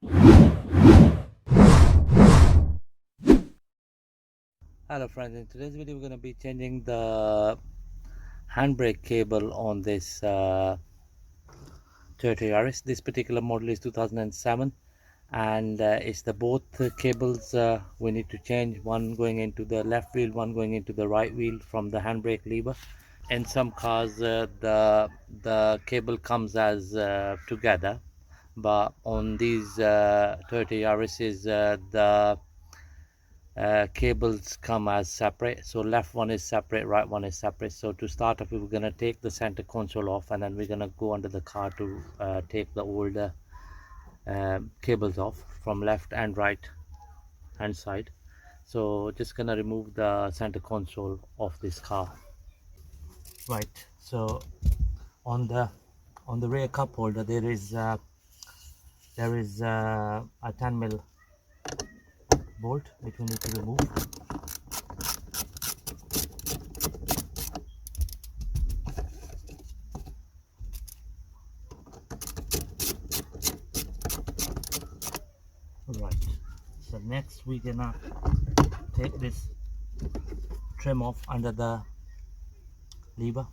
Hello friends, in today's video we're going to be changing the handbrake cable on this Toyota Yaris. This particular model is 2007 and it's the both cables we need to change, one going into the left wheel, one going into the right wheel from the handbrake lever. In some cars the cable comes as together, but on these Toyota Yaris the cables come as separate. So left one is separate, right one is separate. So to start off, we're going to take the center console off, and then we're going to go under the car to take the older cables off from left and right hand side. So just gonna remove the center console of this car. Right, so on the rear cup holder there is a 10mm bolt which we need to remove. Right, so next we're gonna take this trim off under the lever.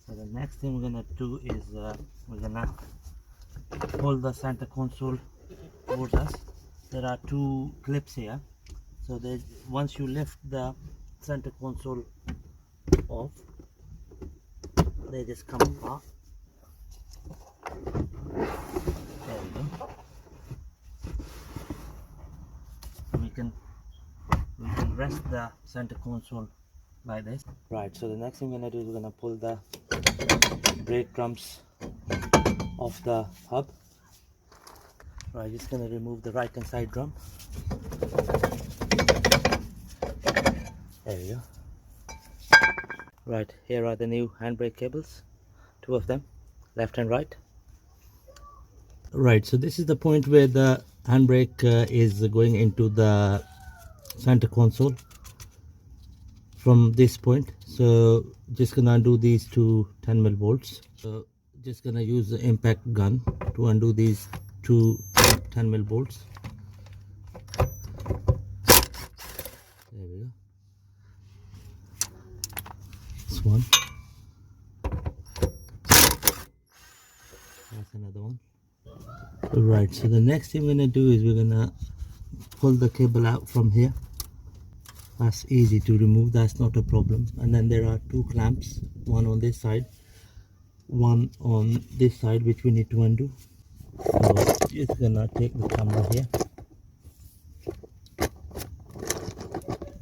So the next thing we're gonna do is we're gonna pull the center console towards us. There are two clips here, so once you lift the center console off, they just come apart. There we go. So we can rest the center console like this. Right, so the next thing we're gonna do is we're gonna pull the brake drums off the hub. Right, just gonna remove the right hand side drum. There we go. Right, here are the new handbrake cables, two of them, left and right. Right, so this is the point where the handbrake is going into the center console from this point. So just gonna undo these two 10mm bolts. So just gonna use the impact gun to undo these two 10mm bolts. There we go. This one. That's another one. Right, so the next thing we're gonna do is we're gonna pull the cable out from here. That's easy to remove, that's not a problem. And then there are two clamps, one on this side, one on this side, which we need to undo. So just gonna take the camera here.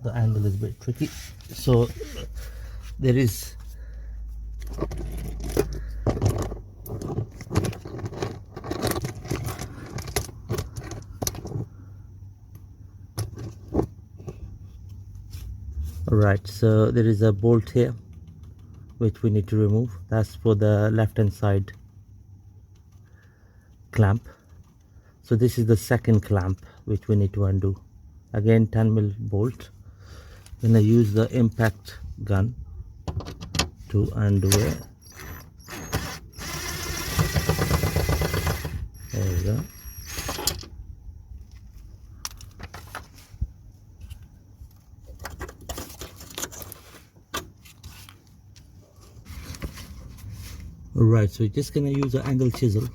The angle is a bit tricky, so there is right, so there is a bolt here which we need to remove. That's for the left hand side clamp. So this is the second clamp which we need to undo. Again 10mm bolt. I'm gonna use the impact gun to undo it. There we go. Alright, so we're just gonna use an angle chisel.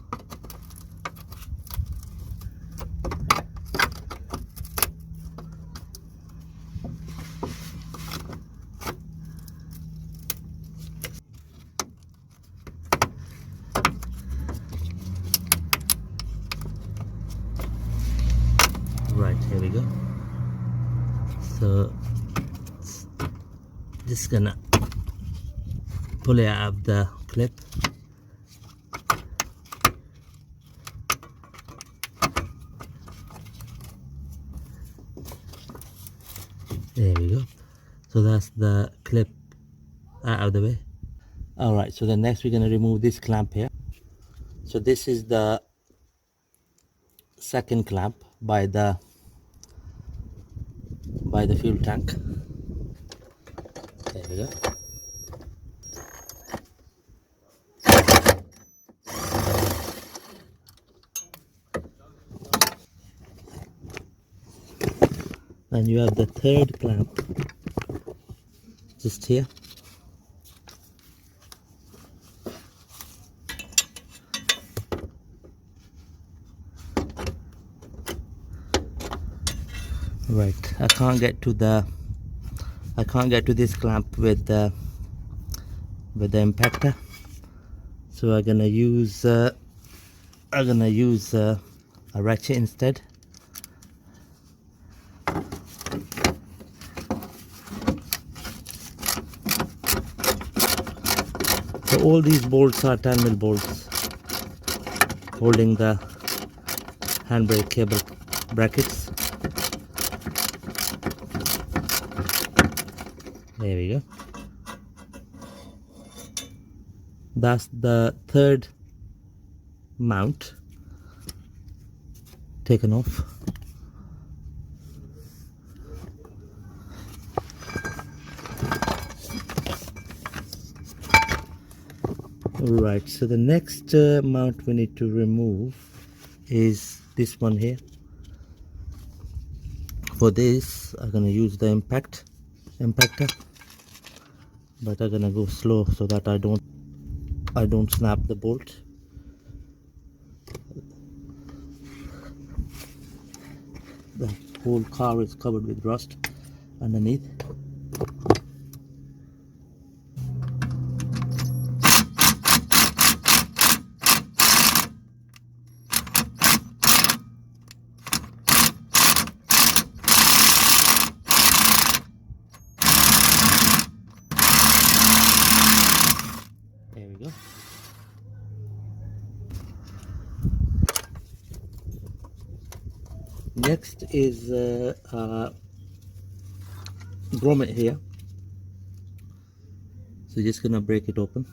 Right, here we go. So just gonna pull it out of the clip. There we go. So that's the clip out of the way. Alright, so the next we're going to remove this clamp here. So this is the second clamp by the fuel tank. There we go. And you have the third clamp just here. Right, I can't get to this clamp with the impactor, so I'm gonna use a ratchet instead. So all these bolts are 10mm bolts holding the handbrake cable brackets. There we go. That's the third mount taken off. Right, so the next mount we need to remove is this one here. For this I'm gonna use the impactor, but I'm gonna go slow so that I don't snap the bolt. The whole car is covered with rust underneath. There we go. Next is grommet here. So just gonna break it open.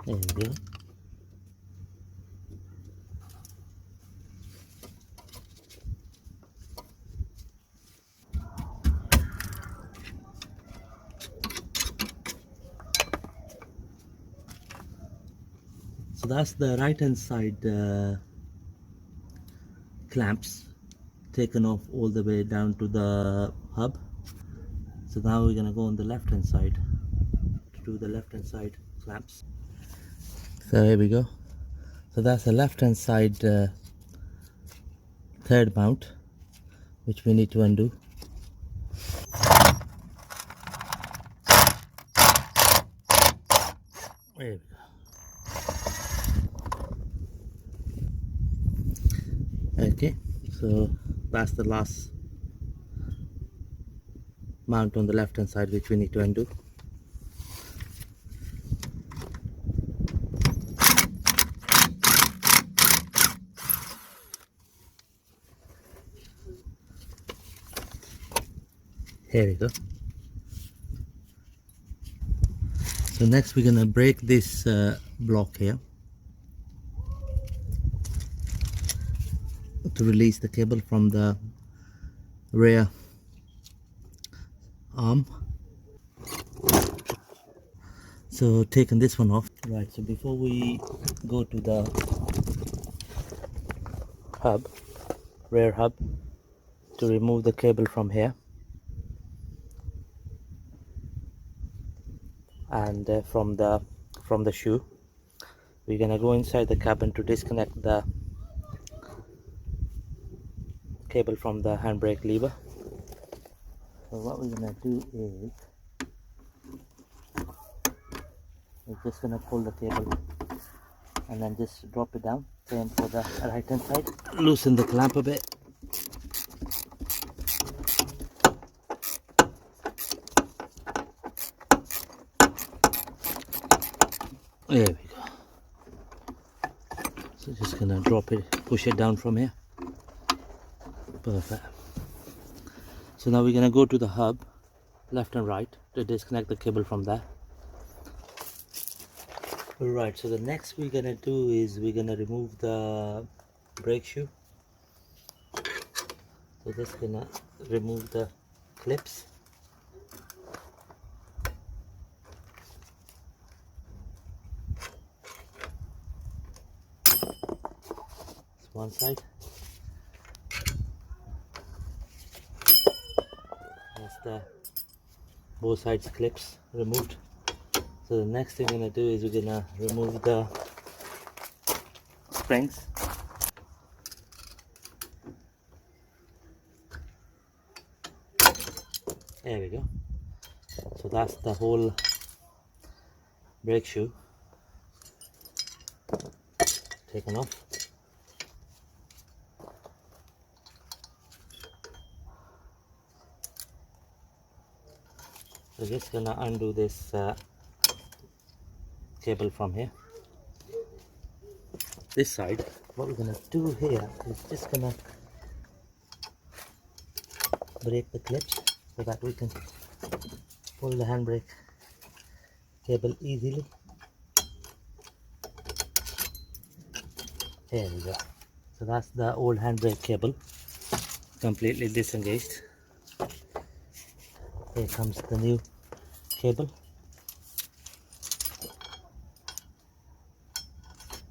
There we go. So that's the right hand side clamps taken off all the way down to the hub. So now we're gonna go on the left hand side to do the left hand side clamps. So here we go. So that's the left hand side third mount, which we need to undo. There we go. Okay, so that's the last mount on the left hand side which we need to undo. Here we go. So next we're gonna break this block here to release the cable from the rear arm. So taking this one off. Right, so before we go to the hub, rear hub, to remove the cable from here, and from the shoe, we're gonna go inside the cabin to disconnect the cable from the handbrake lever. So what we're gonna do is we're just gonna pull the cable and then just drop it down. Same for the right hand side. Loosen the clamp a bit. There we go. So just gonna drop it, push it down from here. Perfect. So now we're gonna go to the hub, left and right, to disconnect the cable from there. Right, so the next we're gonna do is we're gonna remove the brake shoe. So just gonna remove the clips. one side. That's the both sides clips removed. So the next thing we're gonna do is we're gonna remove the springs. There we go. So that's the whole brake shoe taken off. We're just gonna undo this cable from here. This side, what we're gonna do here is just gonna break the clips so that we can pull the handbrake cable easily. There we go. So that's the old handbrake cable completely disengaged. Here comes the new cable.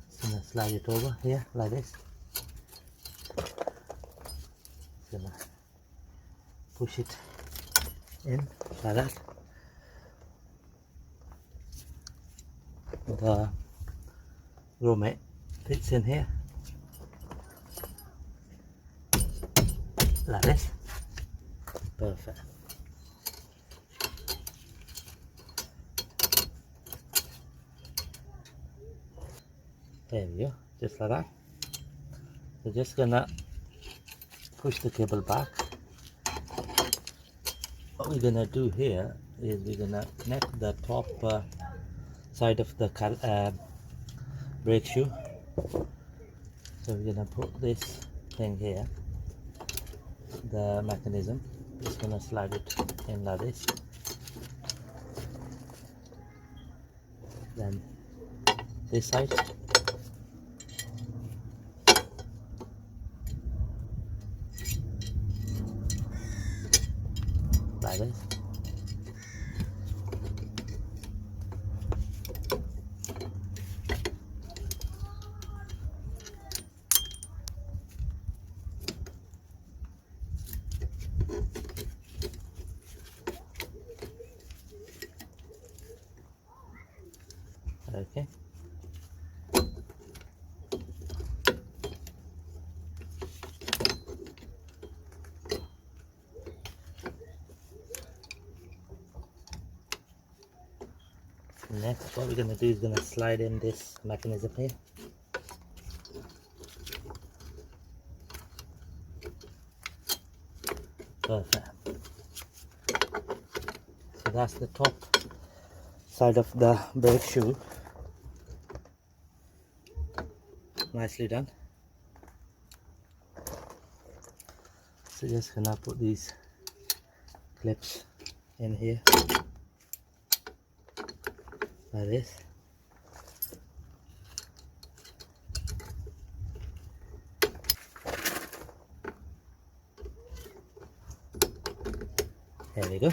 Just gonna slide it over here like this. Just gonna push it in like that. The grommet fits in here like this. Perfect. There we go, just like that. We're just gonna push the cable back. What we're gonna do here is we're gonna connect the top side of the brake shoe. So we're gonna put this thing here, the mechanism. Just gonna slide it in like this. Then this side. Like this. Okay. Next, what we're gonna do is gonna slide in this mechanism here. Perfect. So that's the top side of the brake shoe. Nicely done. So just gonna put these clips in here like this. There we go.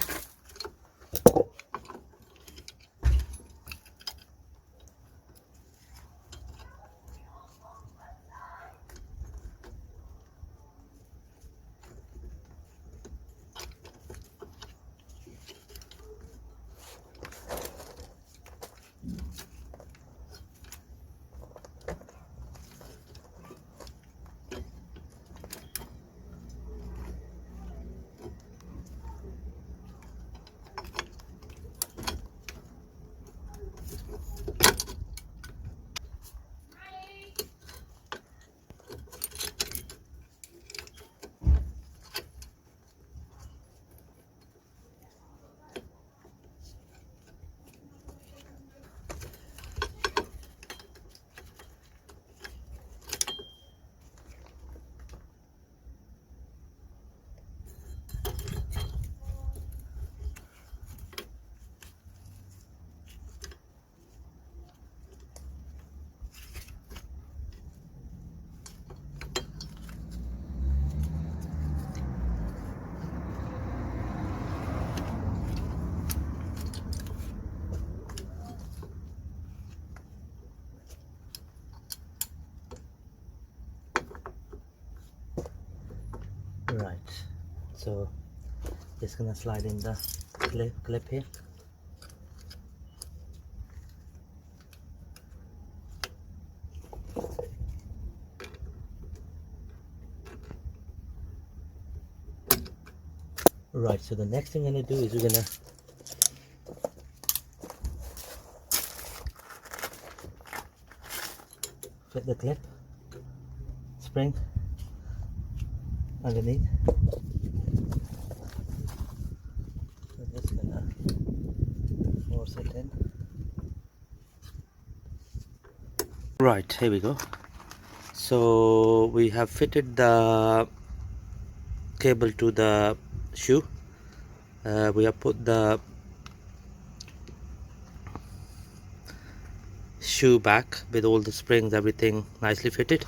Right, so just gonna slide in the clip here. Right, so the next thing I'm gonna do is we're gonna fit the clip spring underneath. So just gonna force it in. Right, here we go. So we have fitted the cable to the shoe. We have put the shoe back with all the springs, everything nicely fitted.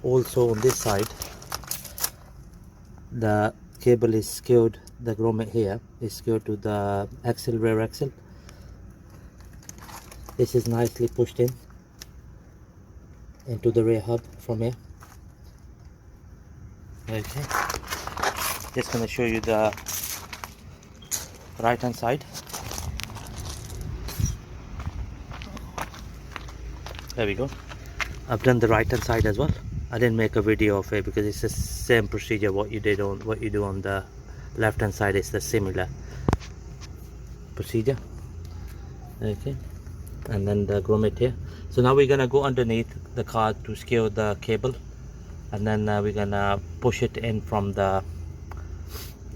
Also on this side the cable is secured, the grommet here is secured to the axle, rear axle. This is nicely pushed in into the rear hub from here. Okay, just gonna show you the right hand side. There we go. I've done the right hand side as well. I didn't make a video of it because it's the same procedure what you do on the left hand side. It's the similar procedure. Okay, and then the grommet here. So now we're gonna go underneath the car to secure the cable, and then we're gonna push it in from the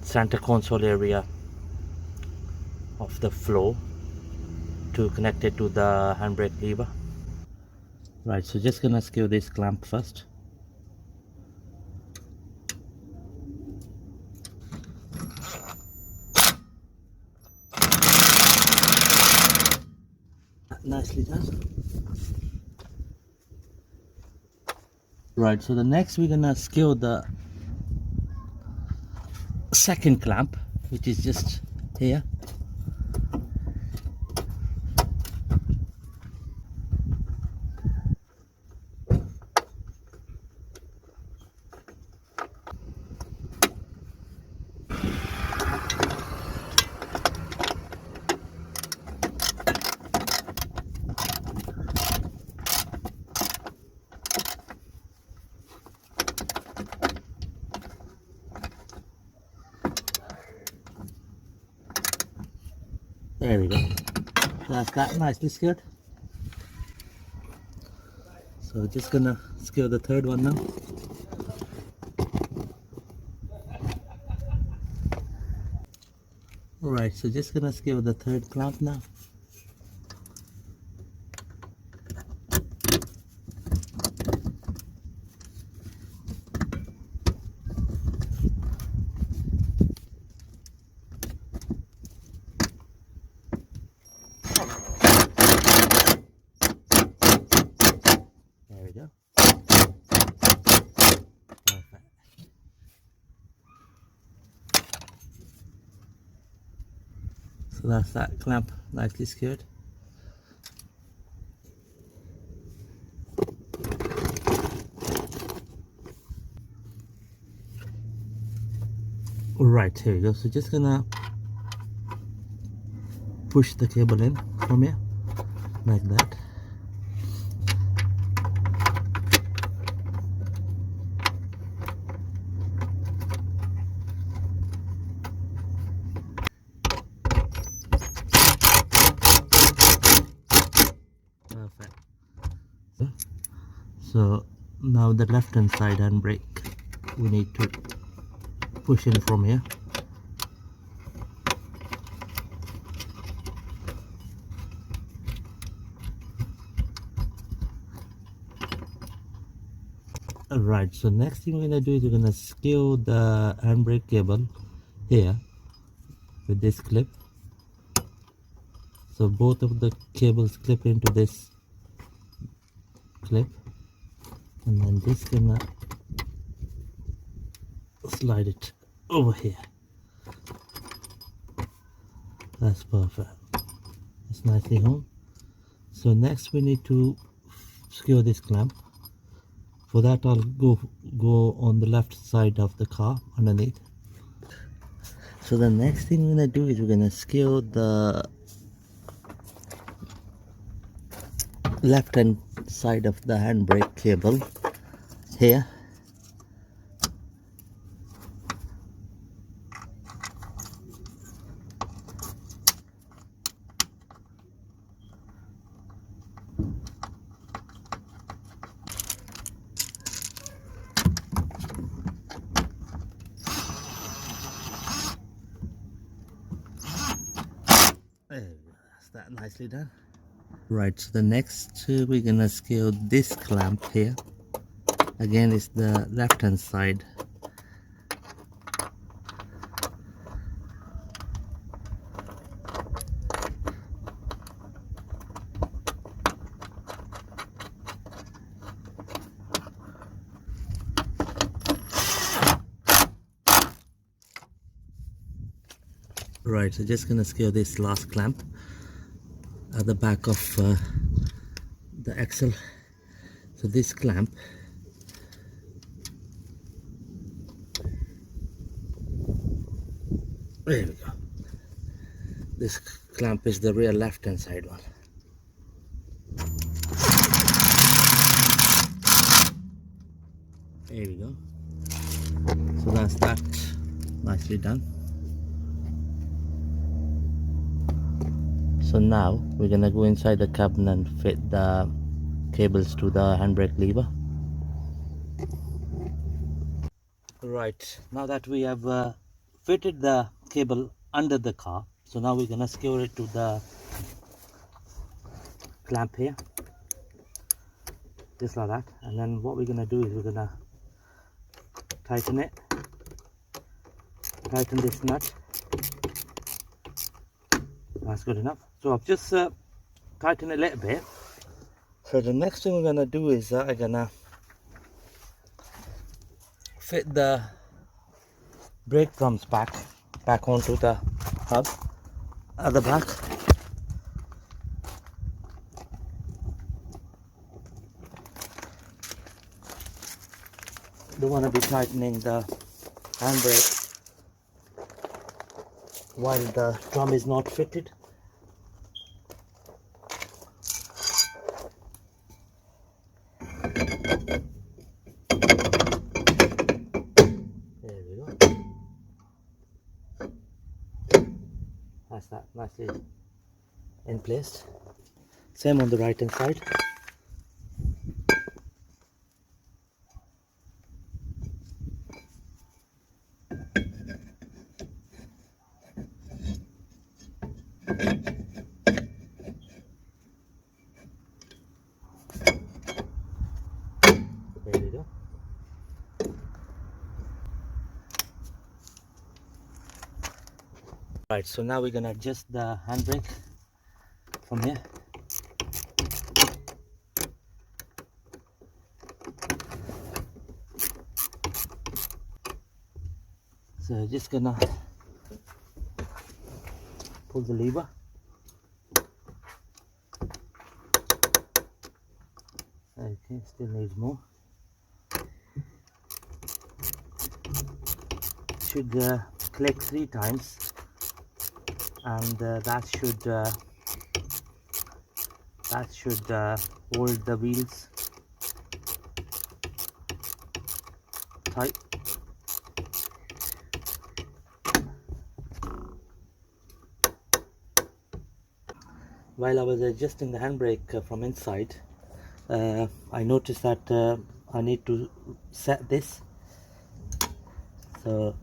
center console area of the floor to connect it to the handbrake lever. Right, so just gonna secure this clamp first. Nicely done. Right, so the next we're gonna secure the second clamp, which is just here. There we go. That's that nicely secured. So just gonna secure the third one now. Alright, so just gonna secure the third clamp now. There we go. Perfect. So that's that clamp nicely secured. Right, here we go. So just gonna push the cable in from here like that. Perfect. So now the left hand side handbrake we need to push in from here. Alright, so next thing we're gonna do is we're gonna secure the handbrake cable here with this clip. So both of the cables clip into this clip, and then just gonna slide it over here. That's perfect. It's nicely home. So next we need to secure this clamp For that I'll go on the left side of the car underneath. So the next thing we're gonna do is we're gonna secure the left hand side of the handbrake cable here. There we go. That's that nicely done. Right, so the next we're gonna secure this clamp here. Again, it's the left hand side. Right, so just gonna secure this last clamp at the back of the axle. So this clamp, there we go. This clamp is the rear left hand side one. There we go. So that's that, nicely done. So now we're gonna go inside the cabin and fit the cables to the handbrake lever. Right, now that we have fitted the cable under the car, so now we're gonna secure it to the clamp here, just like that. And then what we're gonna do is we're gonna tighten it, tighten this nut. That's good enough. So I've just tightened it a little bit. So the next thing we're gonna do is I'm gonna fit the brake drums back onto the hub at the back. Don't want to be tightening the handbrake while the drum is not fitted. There we go. That's that, nicely in place. Same on the right hand side. There we go. Right, so now we're gonna adjust the handbrake from here. So just gonna pull the lever. Okay, still needs more. Should click 3 times, and that should hold the wheels tight. While I was adjusting the handbrake from inside, I noticed that I need to set this. So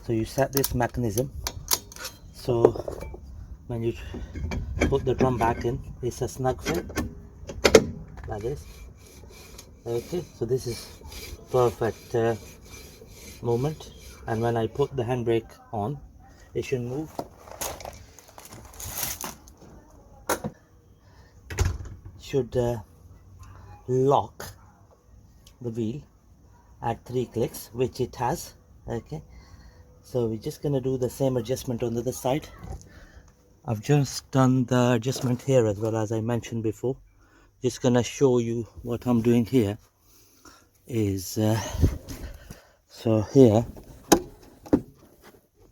you set this mechanism, so when you put the drum back in, it's a snug fit like this. Okay, so this is perfect movement, and when I put the handbrake on, it should move. Should lock the wheel at 3 clicks, which it has. Okay, so we're just gonna do the same adjustment on the other side. I've just done the adjustment here as well, as I mentioned before. Just gonna show you what I'm doing here. is so here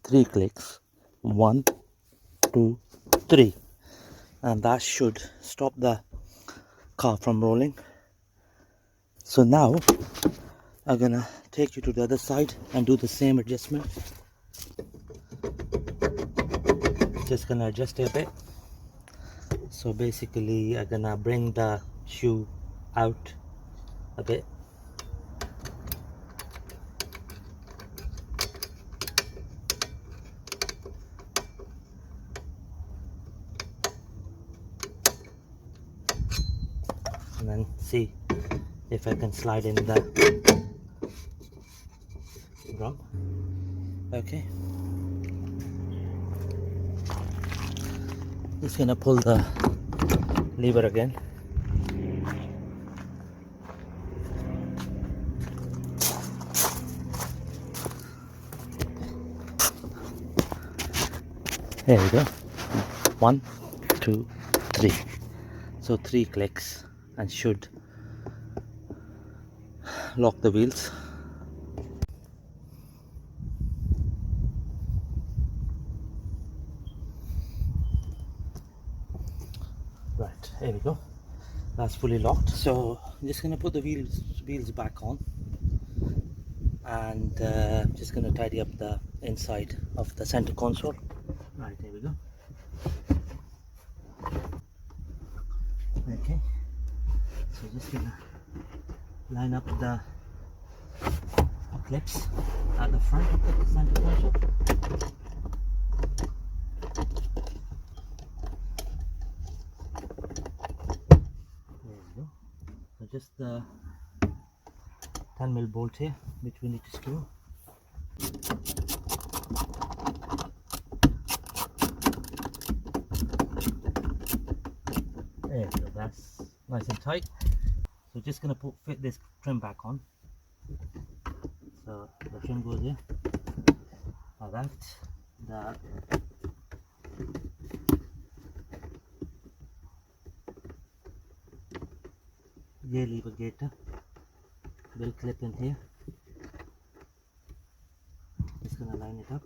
3 clicks, 1 2 3, and that should stop the car from rolling. So now I'm gonna take you to the other side and do the same adjustment. Just gonna adjust it a bit. So basically I'm gonna bring the shoe out a bit. And then see if I can slide in the drum. Okay. Just gonna pull the lever again. There we go. 1 2 3. So 3 clicks and should lock the wheels. Right, here we go. That's fully locked. So I'm just gonna put the wheels back on, and just gonna tidy up the inside of the center console. Right, here we go. Okay, so just gonna line up the clips at the front of the center console. There we go. So just the 10mm bolt here, which we need to screw. There we go, that's nice and tight. So just gonna fit this trim back on. So the trim goes here, like that. The gear lever gator will clip in here. Just gonna line it up.